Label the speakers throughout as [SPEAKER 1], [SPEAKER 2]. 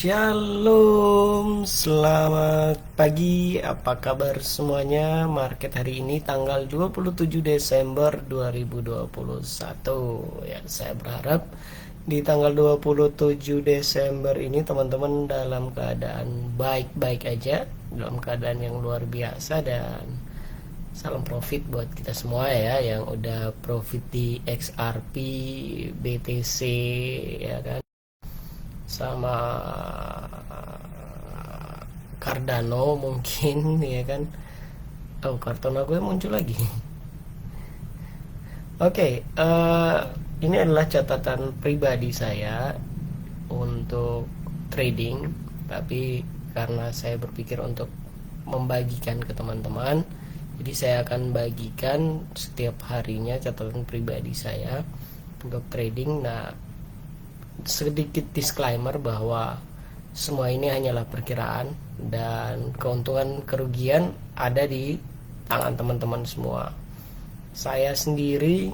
[SPEAKER 1] Shalom, selamat pagi, apa kabar semuanya? Market hari ini tanggal 27 Desember 2021. Ya, saya berharap di tanggal 27 Desember ini teman-teman dalam keadaan baik-baik aja, dalam keadaan yang luar biasa, dan salam profit buat kita semua ya yang udah profit di XRP, BTC ya kan, sama Cardano mungkin ya kan. Oh, Cardano gue muncul lagi. Oke, ini adalah catatan pribadi saya untuk trading, tapi karena saya berpikir untuk membagikan ke teman-teman, jadi saya akan bagikan setiap harinya catatan pribadi saya untuk trading. Nah, sedikit disclaimer bahwa semua ini hanyalah perkiraan dan keuntungan kerugian ada di tangan teman-teman semua. Saya sendiri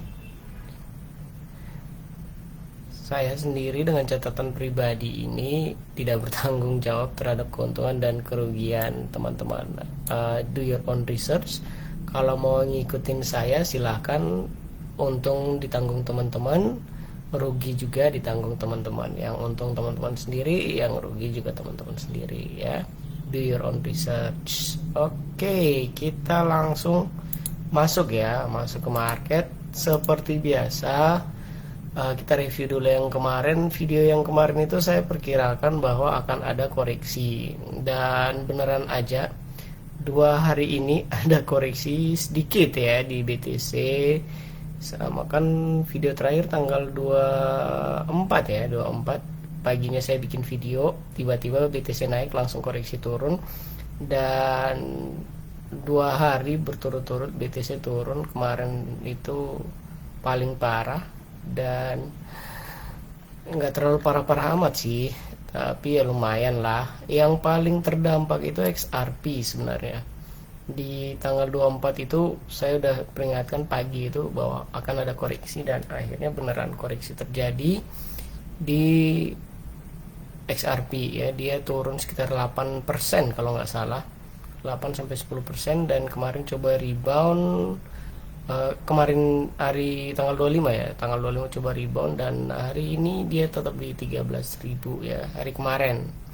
[SPEAKER 1] dengan catatan pribadi ini tidak bertanggung jawab terhadap keuntungan dan kerugian teman-teman. Do your own research. Kalau mau ngikutin saya silahkan, untung ditanggung teman-teman, rugi juga ditanggung teman-teman. Yang untung teman-teman sendiri, yang rugi juga teman-teman sendiri ya. Do your own research. Oke, kita langsung masuk ke market. Seperti biasa, kita review dulu yang kemarin. Video yang kemarin itu saya perkirakan bahwa akan ada koreksi, dan beneran aja 2 hari ini ada koreksi sedikit ya di BTC. Sama kan video terakhir tanggal 24 paginya saya bikin video, tiba-tiba BTC naik langsung koreksi turun, dan 2 hari berturut-turut BTC turun. Kemarin itu paling parah, dan nggak terlalu parah-parah amat sih, tapi ya lumayan lah. Yang paling terdampak itu XRP sebenarnya. Di tanggal 24 itu saya udah peringatkan pagi itu bahwa akan ada koreksi, dan akhirnya beneran koreksi terjadi di XRP ya. Dia turun sekitar 8% kalau nggak salah, 8-10%, dan kemarin coba rebound. Kemarin hari tanggal 25 ya, tanggal 25 coba rebound, dan hari ini dia tetap di 13.000 ya, hari kemarin.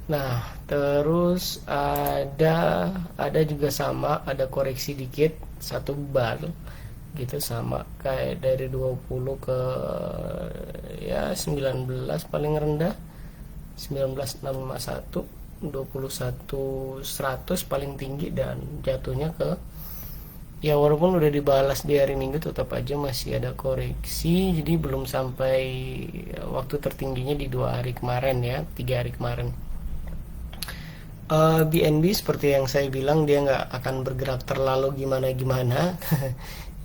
[SPEAKER 1] Nah, terus ada juga sama, ada koreksi dikit 1 bar gitu, sama kayak dari 20 ke ya 19 paling rendah, 19.651, 21.100 paling tinggi, dan jatuhnya ke ya walaupun udah dibalas di hari Minggu tetap aja masih ada koreksi. Jadi belum sampai waktu tertingginya di 2 hari kemarin ya, 3 hari kemarin. BNB seperti yang saya bilang, dia nggak akan bergerak terlalu gimana-gimana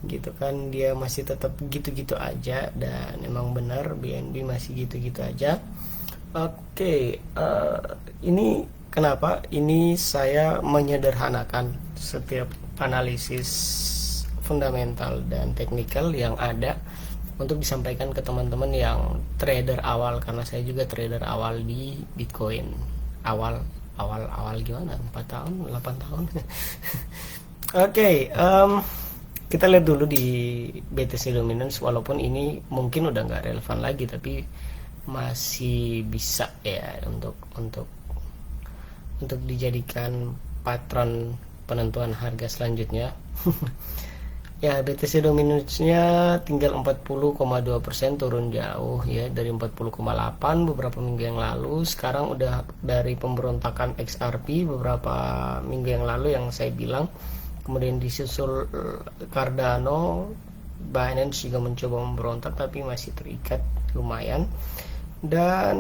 [SPEAKER 1] gitu kan, dia masih tetap gitu-gitu aja, dan emang benar BNB masih gitu-gitu aja. Oke, ini kenapa ini saya menyederhanakan setiap analisis fundamental dan teknikal yang ada untuk disampaikan ke teman-teman yang trader awal, karena saya juga trader awal di Bitcoin. Awal gimana, 4 tahun 8 tahun. Oke, kita lihat dulu di BTC Dominance. Walaupun ini mungkin udah nggak relevan lagi, tapi masih bisa ya untuk dijadikan patron penentuan harga selanjutnya. Ya, BTC Dominance-nya tinggal 40,2%, turun jauh ya dari 40,8 beberapa minggu yang lalu. Sekarang udah dari pemberontakan XRP beberapa minggu yang lalu yang saya bilang. Kemudian disusul Cardano, Binance juga mencoba memberontak tapi masih terikat lumayan. Dan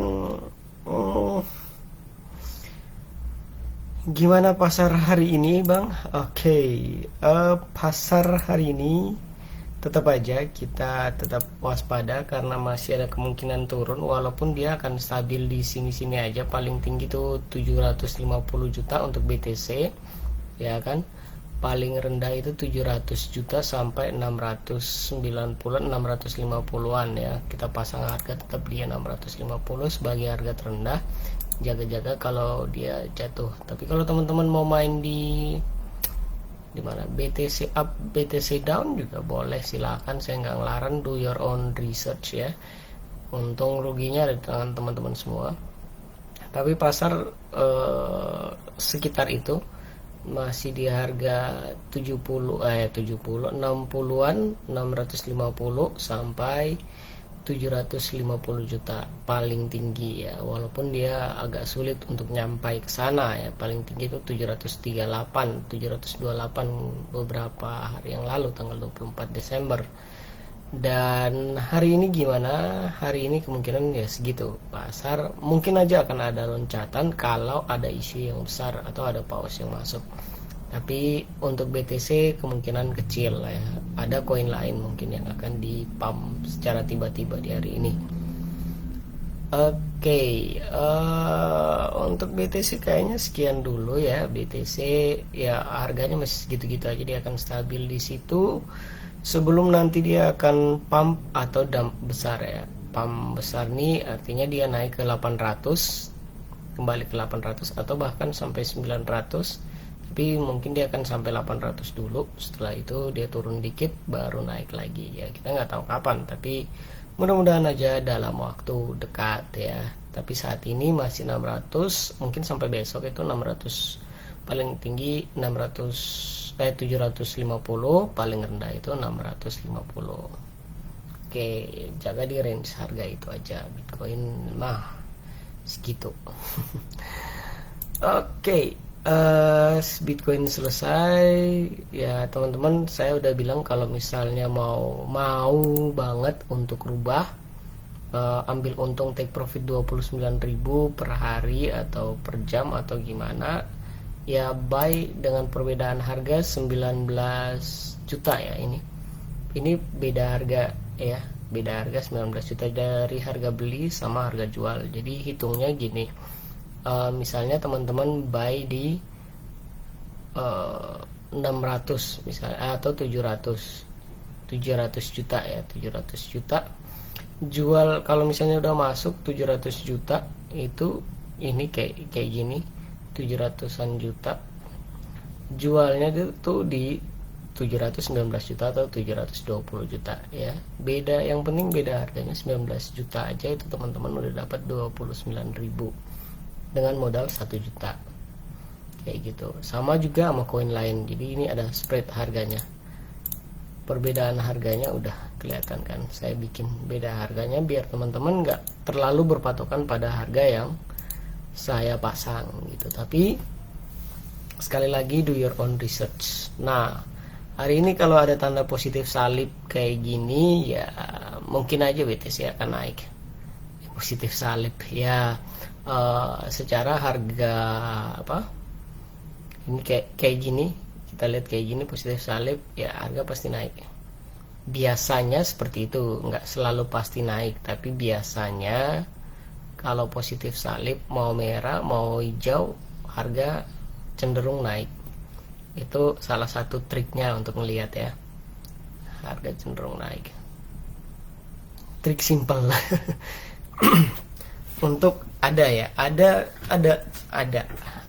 [SPEAKER 1] gimana pasar hari ini, Bang? Oke, pasar hari ini tetap aja kita tetap waspada karena masih ada kemungkinan turun, walaupun dia akan stabil di sini-sini aja. Paling tinggi tuh 750 juta untuk BTC ya kan, paling rendah itu 700 juta sampai 690 650-an ya. Kita pasang harga tetap dia 650 sebagai harga terendah, jaga-jaga kalau dia jatuh. Tapi kalau teman-teman mau main di mana BTC up BTC down juga boleh, silakan, saya nggak ngelarang, do your own research ya. Untung ruginya ada di tangan teman-teman semua. Tapi pasar sekitar itu masih di harga 60-an 650 sampai 750 juta paling tinggi ya, walaupun dia agak sulit untuk nyampai ke sana ya. Paling tinggi itu 728 beberapa hari yang lalu tanggal 24 Desember. Dan hari ini gimana? Hari ini kemungkinan ya segitu. Pasar mungkin aja akan ada loncatan kalau ada isu yang besar atau ada paus yang masuk. Tapi untuk BTC kemungkinan kecil ya. Ada koin lain mungkin yang akan dipump secara tiba-tiba di hari ini. Oke, untuk BTC kayaknya sekian dulu ya. BTC ya harganya masih segitu-gitu aja, dia akan stabil di situ. Sebelum nanti dia akan pump atau dump besar ya. Pump besar nih artinya dia naik ke 800, kembali ke 800 atau bahkan sampai 900. Tapi mungkin dia akan sampai 800 dulu. Setelah itu dia turun dikit baru naik lagi ya. Kita nggak tahu kapan, tapi mudah-mudahan aja dalam waktu dekat ya. Tapi saat ini masih 600, mungkin sampai besok itu 600, paling tinggi 750, paling rendah itu 650. Oke, jaga di range harga itu aja. Bitcoin mah segitu. Oke, Bitcoin selesai ya teman-teman. Saya udah bilang kalau misalnya mau banget untuk rubah, ambil untung take profit 29.000 per hari atau per jam atau gimana ya, buy dengan perbedaan harga 19 juta ya. Ini beda harga ya, beda harga 19 juta dari harga beli sama harga jual. Jadi hitungnya gini, misalnya teman-teman buy di 600 misalnya atau 700 juta ya, 700 juta jual. Kalau misalnya udah masuk 700 juta itu ini kayak gini, 700-an juta, jualnya itu di 719 juta atau 720 juta ya. Beda, yang penting beda harganya 19 juta aja itu teman-teman udah dapat 29.000 dengan modal 1 juta kayak gitu. Sama juga sama koin lain, jadi ini ada spread harganya, perbedaan harganya udah kelihatan kan. Saya bikin beda harganya biar teman-teman nggak terlalu berpatokan pada harga yang saya pasang gitu. Tapi sekali lagi do your own research. Nah hari ini kalau ada tanda positif salib kayak gini ya mungkin aja BTC akan naik. Positif salib ya, secara harga apa ini kayak gini, kita lihat kayak gini positif salib ya, harga pasti naik. Biasanya seperti itu, nggak selalu pasti naik, tapi biasanya kalau positif salib mau merah mau hijau harga cenderung naik. Itu salah satu triknya untuk melihat ya, harga cenderung naik. Trik simple. Untuk ada ya, ada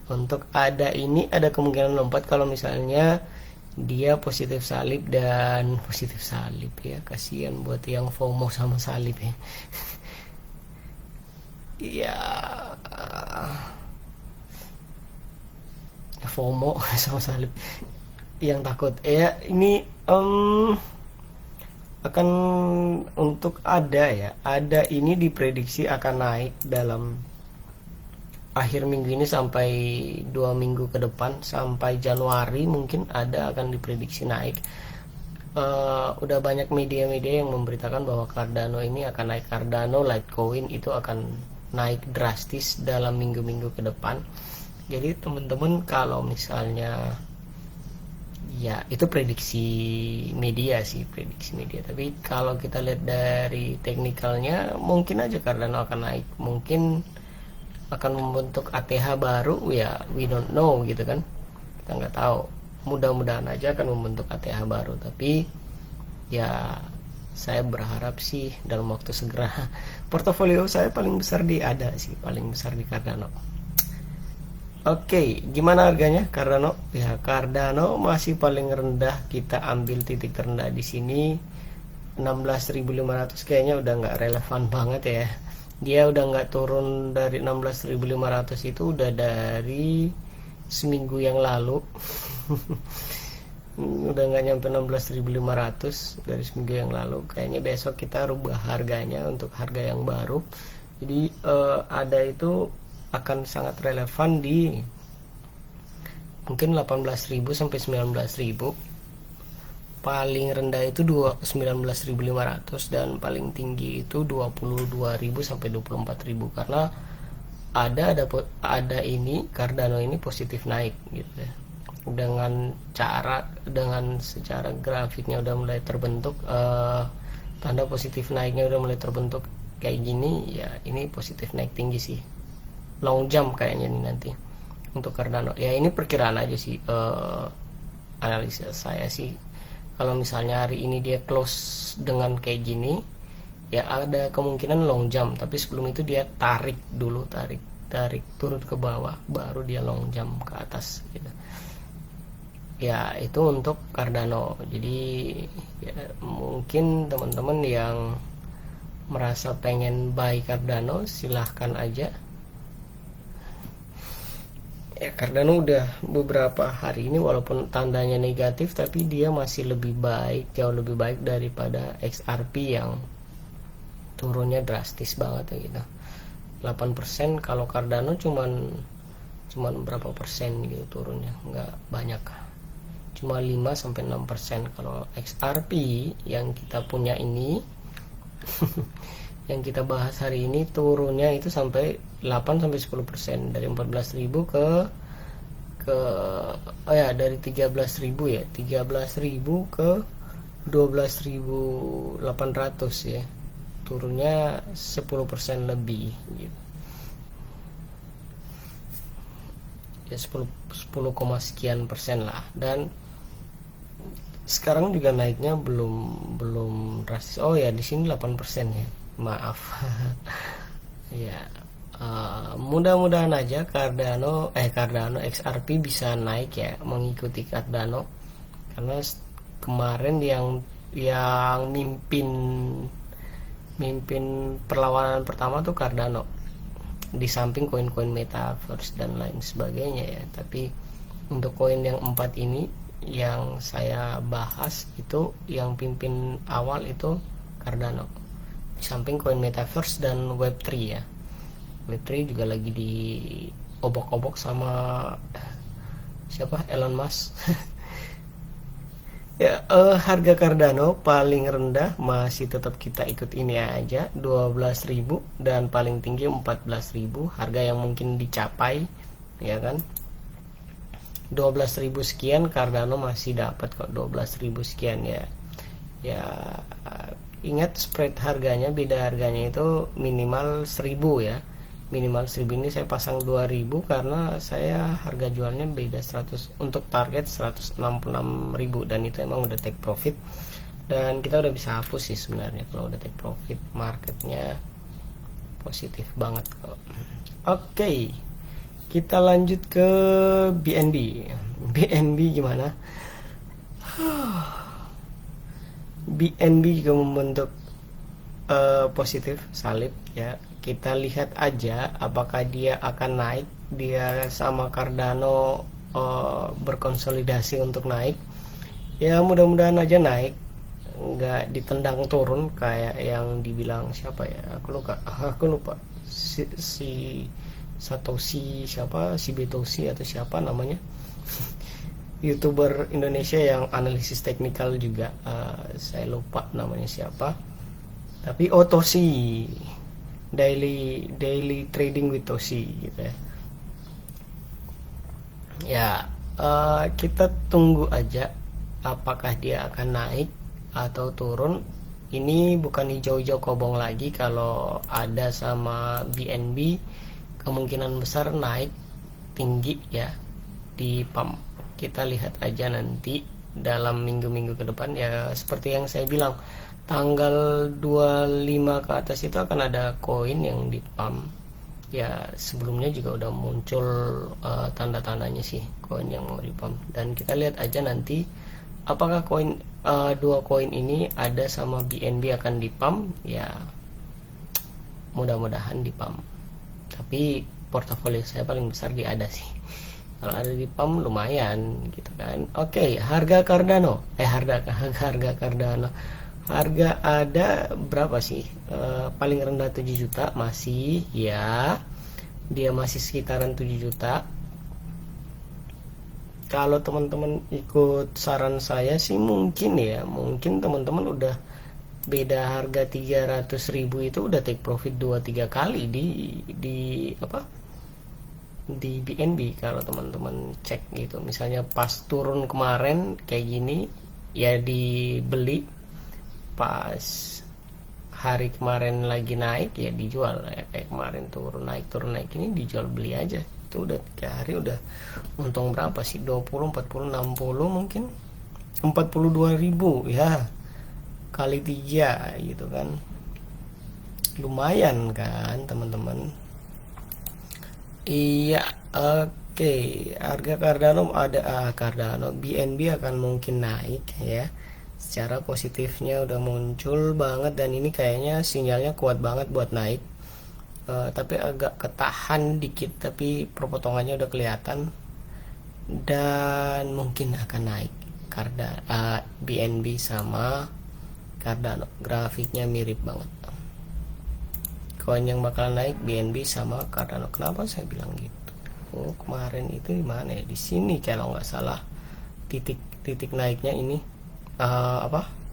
[SPEAKER 1] untuk ada ini ada kemungkinan lompat kalau misalnya dia positif salib dan positif salib ya. Kasihan buat yang FOMO sama salib ya. Ya FOMO sama salib yang takut ya. Ini akan untuk ada ini diprediksi akan naik dalam akhir minggu ini sampai 2 minggu ke depan, sampai Januari mungkin ada akan diprediksi naik. Udah banyak media-media yang memberitakan bahwa Cardano ini akan naik. Cardano, Litecoin itu akan naik drastis dalam minggu-minggu ke depan. Jadi teman-teman kalau misalnya ya itu prediksi media sih, prediksi media. Tapi kalau kita lihat dari teknikalnya mungkin aja Cardano akan naik, mungkin akan membentuk ATH baru ya, we don't know gitu kan, kita nggak tahu. mudah-mudahan aja akan membentuk ATH baru, tapi ya saya berharap sih dalam waktu segera. Portofolio saya paling besar di paling besar di Cardano. Oke, gimana harganya Cardano? Ya, Cardano masih paling rendah. Kita ambil titik terendah di sini 16.500, kayaknya udah nggak relevan banget ya. Dia udah nggak turun dari 16.500, itu udah dari seminggu yang lalu. Udah nggak nyampe 16.500 dari seminggu yang lalu. Kayaknya besok kita rubah harganya untuk harga yang baru. Jadi ada itu akan sangat relevan di mungkin 18.000 sampai 19.000. Paling rendah itu 19.500 dan paling tinggi itu 22.000 sampai 24.000, karena ada ini Cardano ini positif naik gitu ya. Dengan secara grafiknya udah mulai terbentuk, tanda positif naiknya udah mulai terbentuk kayak gini ya, ini positif naik tinggi sih, long jump kayaknya nih nanti untuk Cardano. Ya ini perkiraan aja sih, analisa saya sih. Kalau misalnya hari ini dia close dengan kayak gini, ya ada kemungkinan long jump, tapi sebelum itu dia tarik turun ke bawah, baru dia long jump ke atas gitu. Ya itu untuk Cardano. Jadi ya, mungkin teman-teman yang merasa pengen buy Cardano silahkan aja. Ya, Cardano udah beberapa hari ini walaupun tandanya negatif, tapi dia masih lebih baik, jauh lebih baik daripada XRP yang turunnya drastis banget ya gitu. 8%, kalau Cardano cuman berapa persen gitu turunnya, nggak banyak, cuma 5-6%. Kalau XRP yang kita punya ini yang kita bahas hari ini turunnya itu sampai 8-10%, dari 14.000 dari 13.000 ya, 13.000 ke 12.800 ya, turunnya 10% lebih gitu. Ya 10, sekian persen lah. Dan sekarang juga naiknya belum drastis. Oh ya, di sini 8% ya, maaf. Ya, mudah-mudahan aja Cardano XRP bisa naik ya, mengikuti Cardano, karena kemarin yang mimpin perlawanan pertama tuh Cardano, di samping koin-koin metaverse dan lain sebagainya ya. Tapi untuk koin yang 4 ini yang saya bahas, itu yang pimpin awal itu Cardano, di samping koin metaverse dan web3 ya. Web3 juga lagi diobok-obok sama siapa, Elon Musk. Ya, harga Cardano paling rendah masih tetap kita ikut ini aja, 12.000, dan paling tinggi 14.000, harga yang mungkin dicapai ya kan. 12.000 sekian Cardano masih dapat kok, 12.000 sekian ya. Ya ingat spread harganya, beda harganya itu minimal 1.000 ya. Minimal 1.000 ini saya pasang 2.000 karena saya harga jualnya beda 100, untuk target 166.000, dan itu emang udah take profit, dan kita udah bisa hapus sih sebenarnya kalau udah take profit. Marketnya positif banget kok. Oke, kita lanjut ke BNB. BNB gimana? BNB juga membentuk positif salib ya. Kita lihat aja apakah dia akan naik. Dia sama Cardano berkonsolidasi untuk naik ya, mudah-mudahan aja naik, nggak ditendang turun kayak yang dibilang siapa ya, aku lupa si Satoshi siapa, si Betoshi atau siapa namanya. YouTuber Indonesia yang analisis teknikal juga, saya lupa namanya siapa, tapi Toshi, daily trading with Toshi gitu ya. Ya, kita tunggu aja apakah dia akan naik atau turun. Ini bukan hijau-hijau kobong lagi. Kalau ada sama BNB kemungkinan besar naik tinggi ya di pump. kita lihat aja nanti dalam minggu-minggu ke depan. Ya seperti yang saya bilang, tanggal 25 ke atas itu akan ada koin yang di pump. Ya sebelumnya juga udah muncul tanda-tandanya sih koin yang mau di pump, dan kita lihat aja nanti apakah koin dua koin ini ada sama BNB akan di pump. Ya mudah-mudahan di pump, tapi portofolio saya paling besar di ADA sih. Kalau ada di pump lumayan gitu kan. Oke, harga Cardano harga Cardano, harga ada berapa sih? Paling rendah 7 juta masih ya, dia masih sekitaran 7 juta. Kalau teman-teman ikut saran saya sih mungkin teman-teman udah beda harga 300.000 itu udah take profit 2-3 kali di BNB. Kalau teman-teman cek gitu, misalnya pas turun kemarin kayak gini ya dibeli, pas hari kemarin lagi naik ya dijual. Ya kayak kemarin turun naik ini dijual, beli aja. Itu udah 3 hari udah untung berapa sih, 20, 40, 60 mungkin 42.000 ya, kali 3 gitu kan, lumayan kan teman-teman. Iya, oke. Harga Cardano Cardano BNB akan mungkin naik ya. Secara positifnya udah muncul banget, dan ini kayaknya sinyalnya kuat banget buat naik. Tapi agak ketahan dikit, tapi perpotongannya udah kelihatan, dan mungkin akan naik. BNB sama Cardano grafiknya mirip banget. Koin yang bakal naik BNB sama Cardano. Kenapa saya bilang gitu? Kemarin itu di mana ya? Di sini kalau nggak salah titik naiknya ini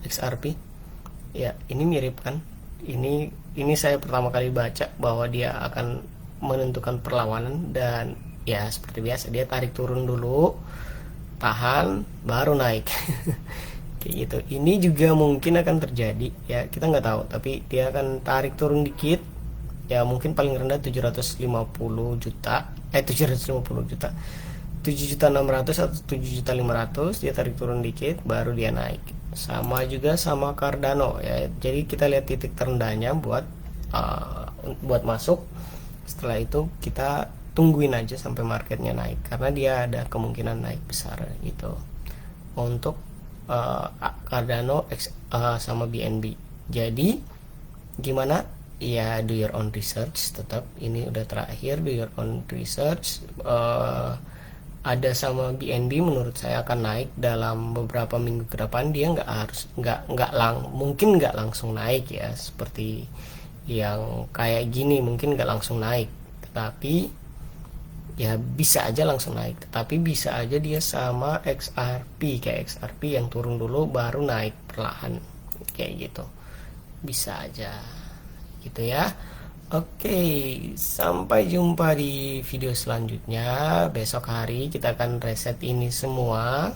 [SPEAKER 1] XRP. Ya ini mirip kan? Ini saya pertama kali baca bahwa dia akan menentukan perlawanan, dan ya seperti biasa dia tarik turun dulu, tahan, baru naik. Kayak gitu. Ini juga mungkin akan terjadi ya, kita nggak tahu, tapi dia akan tarik turun dikit ya, mungkin paling rendah 750 juta 750 juta 7.600.000 atau 7.500.000, dia tarik turun dikit baru dia naik. Sama juga sama Cardano ya, jadi kita lihat titik terendahnya buat masuk. Setelah itu kita tungguin aja sampai marketnya naik, karena dia ada kemungkinan naik besar gitu untuk Cardano sama BNB. Jadi gimana ya, do your own research. Tetap ini udah terakhir, do your own research. Ada sama BNB menurut saya akan naik dalam beberapa minggu ke depan. Dia mungkin nggak langsung naik ya, seperti yang kayak gini, mungkin nggak langsung naik, tetapi ya bisa aja langsung naik, tetapi bisa aja dia sama XRP, kayak XRP yang turun dulu baru naik perlahan kayak gitu, bisa aja gitu ya. Oke, sampai jumpa di video selanjutnya. Besok hari kita akan reset ini semua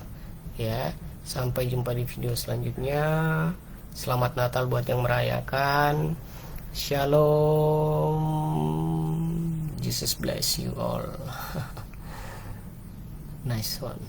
[SPEAKER 1] ya. Sampai jumpa di video selanjutnya. Selamat Natal buat yang merayakan. Shalom. Jesus bless you all. Nice one.